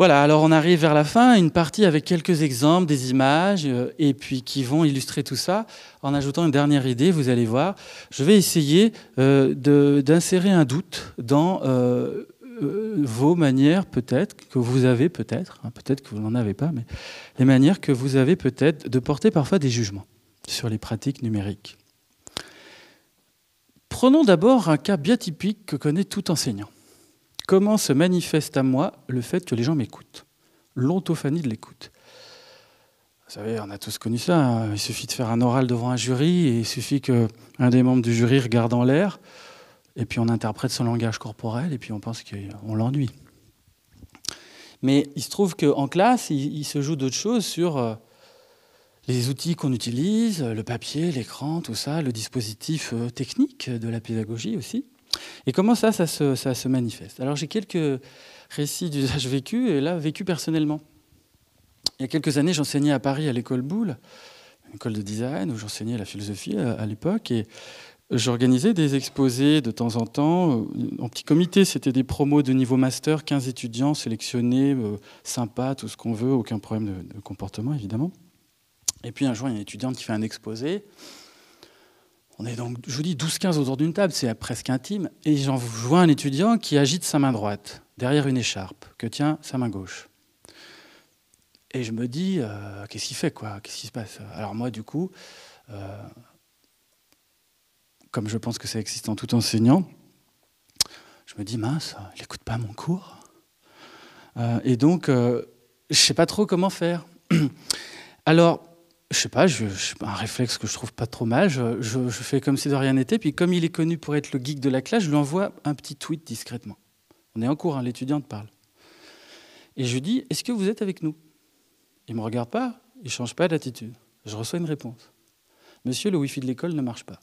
Voilà, alors on arrive vers la fin, une partie avec quelques exemples, des images, et puis qui vont illustrer tout ça, en ajoutant une dernière idée, vous allez voir. Je vais essayer d'insérer un doute dans vos manières, peut-être, que vous avez peut-être, hein, peut-être que vous n'en avez pas, mais les manières que vous avez peut-être de porter parfois des jugements sur les pratiques numériques. Prenons d'abord un cas bien typique que connaît tout enseignant. Comment se manifeste à moi le fait que les gens m'écoutent? L'ontophanie de l'écoute. Vous savez, on a tous connu ça. Hein. Il suffit de faire un oral devant un jury et il suffit qu'un des membres du jury regarde en l'air et puis on interprète son langage corporel et puis on pense qu'on l'ennuie. Mais il se trouve qu'en classe, il se joue d'autres choses sur les outils qu'on utilise, le papier, l'écran, tout ça, le dispositif technique de la pédagogie aussi. Et comment ça se manifeste? Alors j'ai quelques récits d'usage vécu, et là, vécu personnellement. Il y a quelques années, j'enseignais à Paris à l'école Boulle, une école de design, où j'enseignais la philosophie à l'époque, et j'organisais des exposés de temps en temps. En petit comité, c'était des promos de niveau master, 15 étudiants sélectionnés, sympas, tout ce qu'on veut, aucun problème de comportement, évidemment. Et puis un jour, il y a une étudiante qui fait un exposé. On est donc, je vous dis, 12-15 autour d'une table, c'est presque intime. Et j'en vois un étudiant qui agite sa main droite, derrière une écharpe, que tient sa main gauche. Et je me dis, qu'est-ce qu'il fait, quoi? Qu'est-ce qui se passe? Alors moi, du coup, comme je pense que ça existe en tout enseignant, je me dis, mince, il n'écoute pas mon cours. Et donc, je ne sais pas trop comment faire. Alors, je sais pas, un réflexe que je trouve pas trop mal, je fais comme si de rien n'était, puis comme il est connu pour être le geek de la classe, je lui envoie un petit tweet discrètement. On est en cours, hein, l'étudiante parle. Et je lui dis, est-ce que vous êtes avec nous? Il me regarde pas, il change pas d'attitude. Je reçois une réponse. Monsieur, le Wi-Fi de l'école ne marche pas.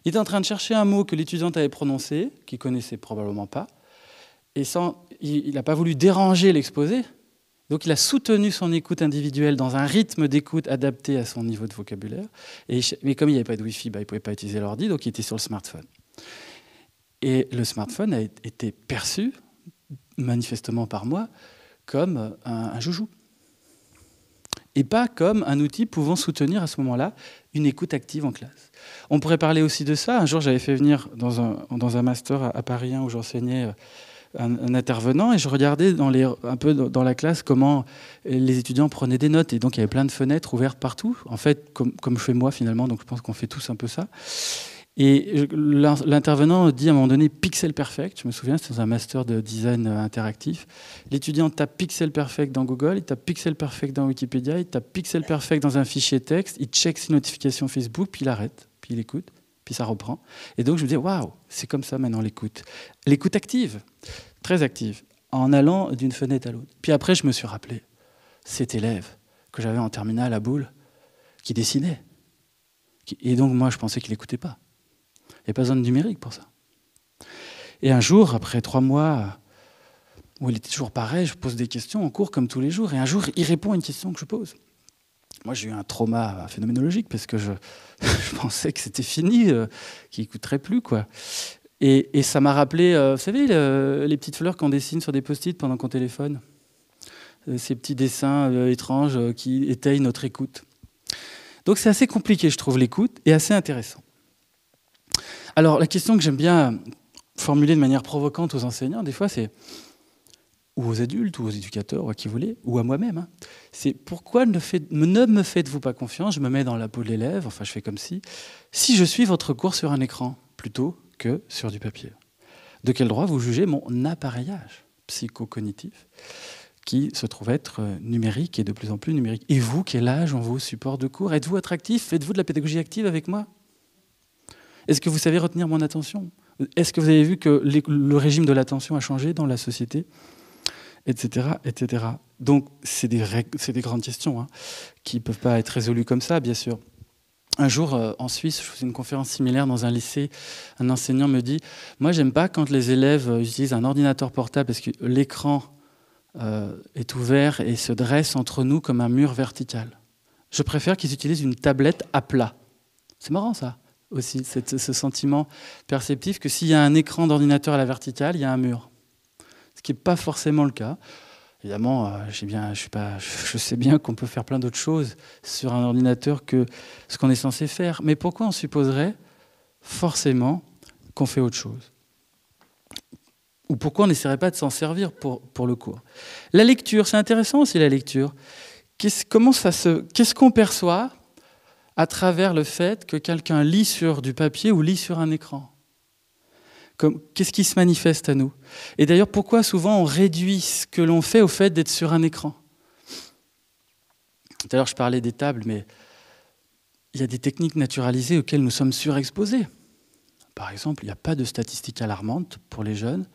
Il était en train de chercher un mot que l'étudiante avait prononcé, qu'il connaissait probablement pas, et il n'a pas voulu déranger l'exposé. Donc il a soutenu son écoute individuelle dans un rythme d'écoute adapté à son niveau de vocabulaire. Mais comme il n'y avait pas de Wi-Fi, il ne pouvait pas utiliser l'ordi, donc il était sur le smartphone. Et le smartphone a été perçu, manifestement par moi, comme un joujou. Et pas comme un outil pouvant soutenir à ce moment-là une écoute active en classe. On pourrait parler aussi de ça. Un jour, j'avais fait venir dans un master à Paris 1 où j'enseignais un intervenant et je regardais un peu dans la classe comment les étudiants prenaient des notes et donc il y avait plein de fenêtres ouvertes partout, en fait comme je fais moi finalement, donc je pense qu'on fait tous un peu ça. Et l'intervenant dit à un moment donné Pixel Perfect, je me souviens, c'était dans un master de design interactif. L'étudiant tape Pixel Perfect dans Google, il tape Pixel Perfect dans Wikipédia, il tape Pixel Perfect dans un fichier texte, il check ses notifications Facebook, puis il arrête, puis il écoute. Puis ça reprend. Et donc je me dis, waouh, c'est comme ça maintenant l'écoute. L'écoute active, très active, en allant d'une fenêtre à l'autre. Puis après, je me suis rappelé cet élève que j'avais en terminale à Boulle, qui dessinait. Et donc moi, je pensais qu'il n'écoutait pas. Il n'y a pas besoin de numérique pour ça. Et un jour, après 3 mois, où il était toujours pareil, je pose des questions en cours comme tous les jours. Et un jour, il répond à une question que je pose. Moi, j'ai eu un trauma phénoménologique parce que je pensais que c'était fini, qu'il n'écouterait plus, quoi. Et ça m'a rappelé, vous savez, les petites fleurs qu'on dessine sur des post-it pendant qu'on téléphone. Ces petits dessins étranges qui étayent notre écoute. Donc c'est assez compliqué, je trouve, l'écoute, et assez intéressant. Alors, la question que j'aime bien formuler de manière provocante aux enseignants, des fois, c'est ou aux adultes, ou aux éducateurs, ou à qui vous voulez, ou à moi-même. Hein. C'est pourquoi ne me faites-vous pas confiance? Je me mets dans la peau de l'élève, enfin je fais comme si je suis votre cours sur un écran, plutôt que sur du papier. De quel droit vous jugez mon appareillage psychocognitif, qui se trouve être numérique et de plus en plus numérique? Et vous, quel âge ont vos supports de cours? Êtes-vous attractif? Faites-vous de la pédagogie active avec moi? Est-ce que vous savez retenir mon attention? Est-ce que vous avez vu que le régime de l'attention a changé dans la société? Etc., etc. Donc, c'est des grandes questions hein, qui ne peuvent pas être résolues comme ça, bien sûr. Un jour, en Suisse, je faisais une conférence similaire dans un lycée. Un enseignant me dit « Moi, j'aime pas quand les élèves utilisent un ordinateur portable parce que l'écran est ouvert et se dresse entre nous comme un mur vertical. Je préfère qu'ils utilisent une tablette à plat. » C'est marrant, ça, aussi, ce sentiment perceptif que s'il y a un écran d'ordinateur à la verticale, il y a un mur. ce qui n'est pas forcément le cas. Évidemment, je sais bien qu'on peut faire plein d'autres choses sur un ordinateur que ce qu'on est censé faire. Mais pourquoi on supposerait forcément qu'on fait autre chose? Ou pourquoi on n'essaierait pas de s'en servir pour le cours? La lecture, c'est intéressant aussi la lecture. Qu'est-ce qu'on perçoit à travers le fait que quelqu'un lit sur du papier ou lit sur un écran? Qu'est-ce qui se manifeste à nous? Et d'ailleurs, pourquoi souvent on réduit ce que l'on fait au fait d'être sur un écran? Tout à l'heure, je parlais des tables, mais il y a des techniques naturalisées auxquelles nous sommes surexposés. Par exemple, il n'y a pas de statistiques alarmantes pour les jeunes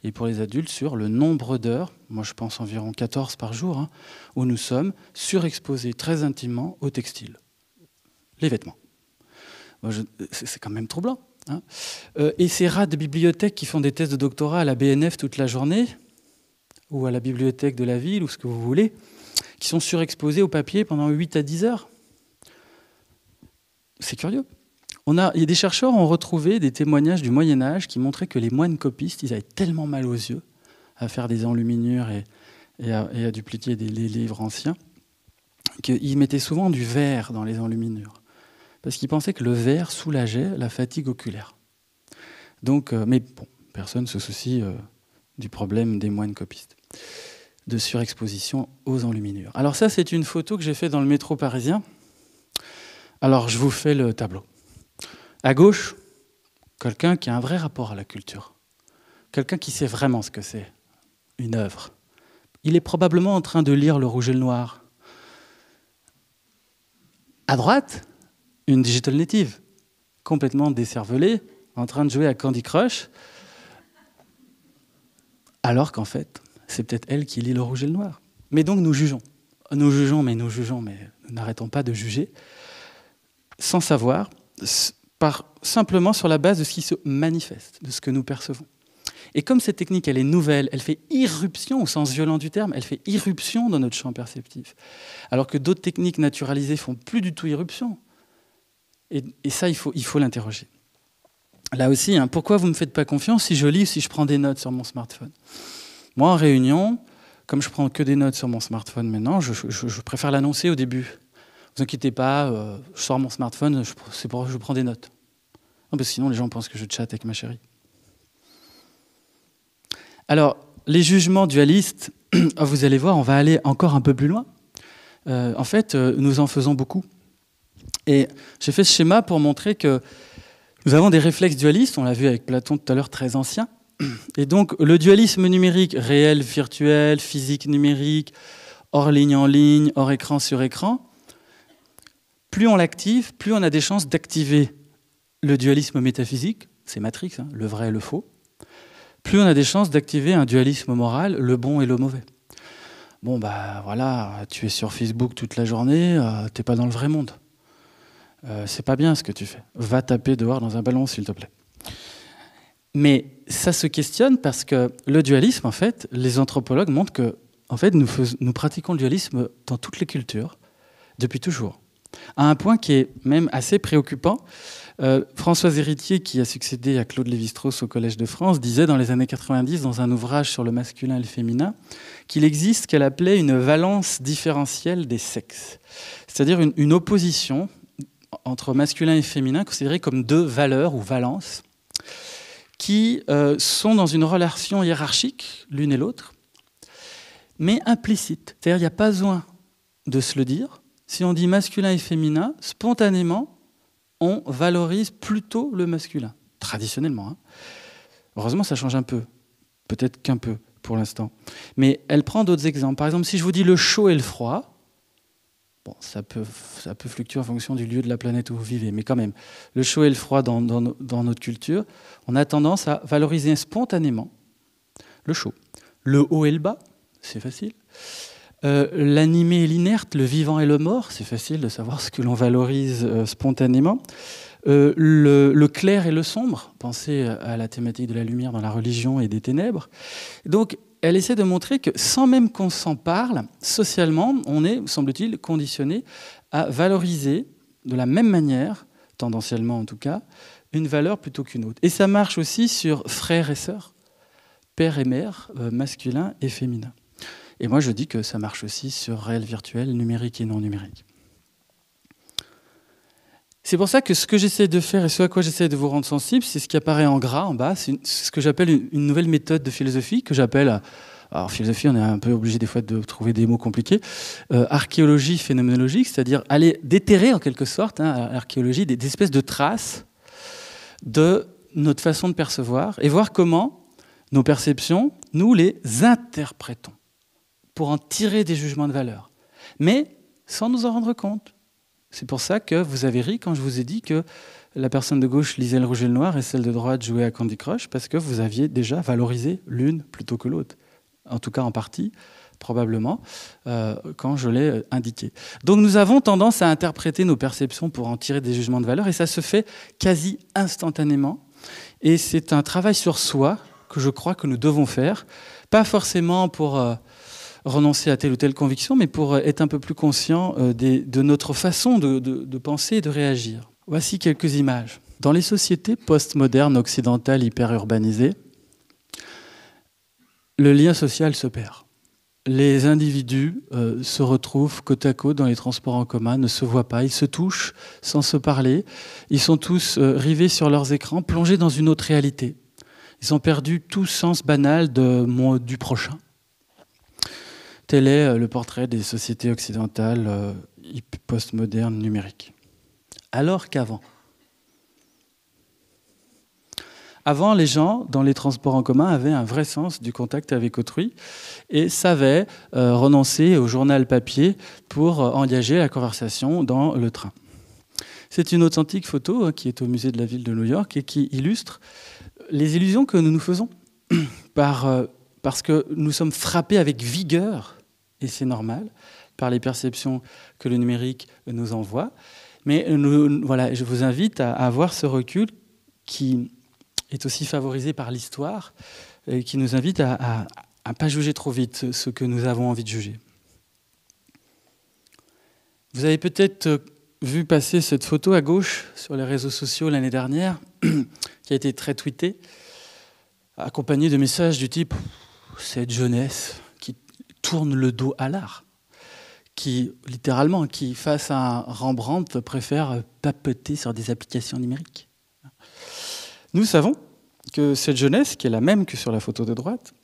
et pour les adultes sur le nombre d'heures, moi je pense environ 14 par jour, hein, où nous sommes surexposés très intimement au textile, les vêtements. C'est quand même troublant. Hein. Et ces rats de bibliothèque qui font des thèses de doctorat à la BNF toute la journée, ou à la bibliothèque de la ville, ou ce que vous voulez, qui sont surexposés au papier pendant 8 à 10 heures. C'est curieux. Des chercheurs ont retrouvé des témoignages du Moyen-Âge qui montraient que les moines copistes, ils avaient tellement mal aux yeux à faire des enluminures et à dupliquer des livres anciens, qu'ils mettaient souvent du verre dans les enluminures. Parce qu'ils pensaient que le verre soulageait la fatigue oculaire. Donc, mais bon, personne ne se soucie du problème des moines copistes, de surexposition aux enluminures. Alors ça, c'est une photo que j'ai faite dans le métro parisien. Alors, je vous fais le tableau. À gauche, quelqu'un qui a un vrai rapport à la culture. Quelqu'un qui sait vraiment ce que c'est, une œuvre. Il est probablement en train de lire Le Rouge et le Noir. À droite, une digital native, complètement décervelée, en train de jouer à Candy Crush, alors qu'en fait, c'est peut-être elle qui lit Le Rouge et le Noir. Mais donc nous jugeons. Nous jugeons, mais nous n'arrêtons pas de juger, sans savoir, simplement sur la base de ce qui se manifeste, de ce que nous percevons. Et comme cette technique, elle est nouvelle, elle fait irruption au sens violent du terme, elle fait irruption dans notre champ perceptif, alors que d'autres techniques naturalisées font plus du tout irruption. Et ça, il faut l'interroger. Là aussi, hein, pourquoi vous ne me faites pas confiance si je lis ou si je prends des notes sur mon smartphone? Moi, en réunion, comme je prends que des notes sur mon smartphone maintenant, je préfère l'annoncer au début. Ne vous inquiétez pas, je sors mon smartphone, je prends des notes. Non, parce que sinon, les gens pensent que je chatte avec ma chérie. Alors, les jugements dualistes, vous allez voir, on va aller encore un peu plus loin. En fait, nous en faisons beaucoup. Et j'ai fait ce schéma pour montrer que nous avons des réflexes dualistes, on l'a vu avec Platon tout à l'heure, très anciens. Et donc, le dualisme numérique, réel, virtuel, physique, numérique, hors ligne, en ligne, hors écran, sur écran, plus on l'active, plus on a des chances d'activer le dualisme métaphysique, c'est Matrix, hein, le vrai et le faux, plus on a des chances d'activer un dualisme moral, le bon et le mauvais. Bon, bah voilà, tu es sur Facebook toute la journée, t'es pas dans le vrai monde. C'est pas bien ce que tu fais. Va taper dehors dans un ballon, s'il te plaît. Mais ça se questionne parce que le dualisme, en fait, les anthropologues montrent que en fait, nous pratiquons le dualisme dans toutes les cultures, depuis toujours. À un point qui est même assez préoccupant. Françoise Héritier, qui a succédé à Claude Lévi-Strauss au Collège de France, disait dans les années 90, dans un ouvrage sur le masculin et le féminin, qu'il existe ce qu'elle appelait une valence différentielle des sexes. C'est-à-dire une opposition entre masculin et féminin, considérées comme deux valeurs ou valences, qui sont dans une relation hiérarchique, l'une et l'autre, mais implicite. C'est-à-dire qu'il n'y a pas besoin de se le dire. Si on dit masculin et féminin, spontanément, on valorise plutôt le masculin, traditionnellement. Hein. Heureusement, ça change un peu, peut-être qu'un peu pour l'instant. Mais elle prend d'autres exemples. Par exemple, si je vous dis le chaud et le froid, bon, ça peut fluctuer en fonction du lieu de la planète où vous vivez, mais quand même, le chaud et le froid dans notre culture, on a tendance à valoriser spontanément le chaud. Le haut et le bas, c'est facile. L'animé et l'inerte, le vivant et le mort, c'est facile de savoir ce que l'on valorise spontanément. Le clair et le sombre, pensez à la thématique de la lumière dans la religion et des ténèbres. Donc, elle essaie de montrer que sans même qu'on s'en parle, socialement, on est, semble-t-il, conditionné à valoriser de la même manière, tendanciellement en tout cas, une valeur plutôt qu'une autre. Et ça marche aussi sur frères et sœurs. père et mère, masculin et féminin. Et moi, je dis que ça marche aussi sur réel virtuel, numérique et non numérique. C'est pour ça que ce que j'essaie de faire et ce à quoi j'essaie de vous rendre sensible, c'est ce qui apparaît en gras en bas. C'est ce que j'appelle une nouvelle méthode de philosophie, que j'appelle, alors philosophie, on est un peu obligé des fois de trouver des mots compliqués, archéologie phénoménologique, c'est-à-dire aller déterrer en quelque sorte, l'archéologie, des espèces de traces de notre façon de percevoir et voir comment nos perceptions, nous les interprétons pour en tirer des jugements de valeur, mais sans nous en rendre compte. C'est pour ça que vous avez ri quand je vous ai dit que la personne de gauche lisait Le Rouge et le Noir et celle de droite jouait à Candy Crush, parce que vous aviez déjà valorisé l'une plutôt que l'autre. En tout cas en partie, probablement, quand je l'ai indiqué. Donc nous avons tendance à interpréter nos perceptions pour en tirer des jugements de valeur, et ça se fait quasi instantanément. Et c'est un travail sur soi que je crois que nous devons faire, pas forcément pour renoncer à telle ou telle conviction, mais pour être un peu plus conscient de notre façon de penser et de réagir. Voici quelques images. Dans les sociétés postmodernes, occidentales, hyper urbanisées, le lien social se perd. Les individus se retrouvent côte à côte dans les transports en commun, ne se voient pas, ils se touchent sans se parler, ils sont tous rivés sur leurs écrans, plongés dans une autre réalité. Ils ont perdu tout sens banal du prochain. Tel est le portrait des sociétés occidentales postmodernes numériques. Alors qu'avant, les gens, dans les transports en commun, avaient un vrai sens du contact avec autrui et savaient renoncer au journal papier pour engager la conversation dans le train. C'est une authentique photo qui est au musée de la ville de New York et qui illustre les illusions que nous nous faisons parce que nous sommes frappés avec vigueur, et c'est normal, par les perceptions que le numérique nous envoie. Mais voilà, je vous invite à avoir ce recul qui est aussi favorisé par l'histoire et qui nous invite à ne pas juger trop vite ce que nous avons envie de juger. Vous avez peut-être vu passer cette photo à gauche sur les réseaux sociaux l'année dernière, qui a été très tweetée, accompagnée de messages du type « cette jeunesse » tourne le dos à l'art, qui, littéralement, qui, face à un Rembrandt, préfère papeter sur des applications numériques. Nous savons que cette jeunesse, qui est la même que sur la photo de droite,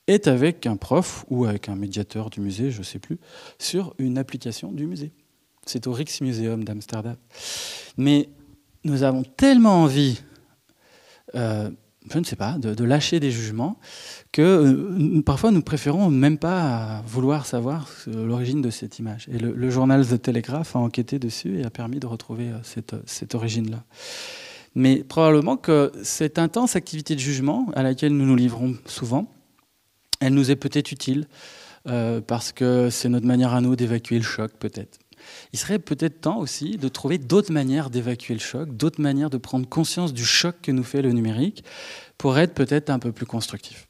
est avec un prof ou avec un médiateur du musée, je ne sais plus, sur une application du musée. C'est au Rijksmuseum d'Amsterdam. Mais nous avons tellement envie je ne sais pas, de lâcher des jugements, que parfois nous préférons même pas vouloir savoir l'origine de cette image. Et le journal The Telegraph a enquêté dessus et a permis de retrouver cette origine-là. Mais probablement que cette intense activité de jugement à laquelle nous nous livrons souvent, elle nous est peut-être utile, parce que c'est notre manière à nous d'évacuer le choc, peut-être. Il serait peut-être temps aussi de trouver d'autres manières d'évacuer le choc, d'autres manières de prendre conscience du choc que nous fait le numérique pour être peut-être un peu plus constructif.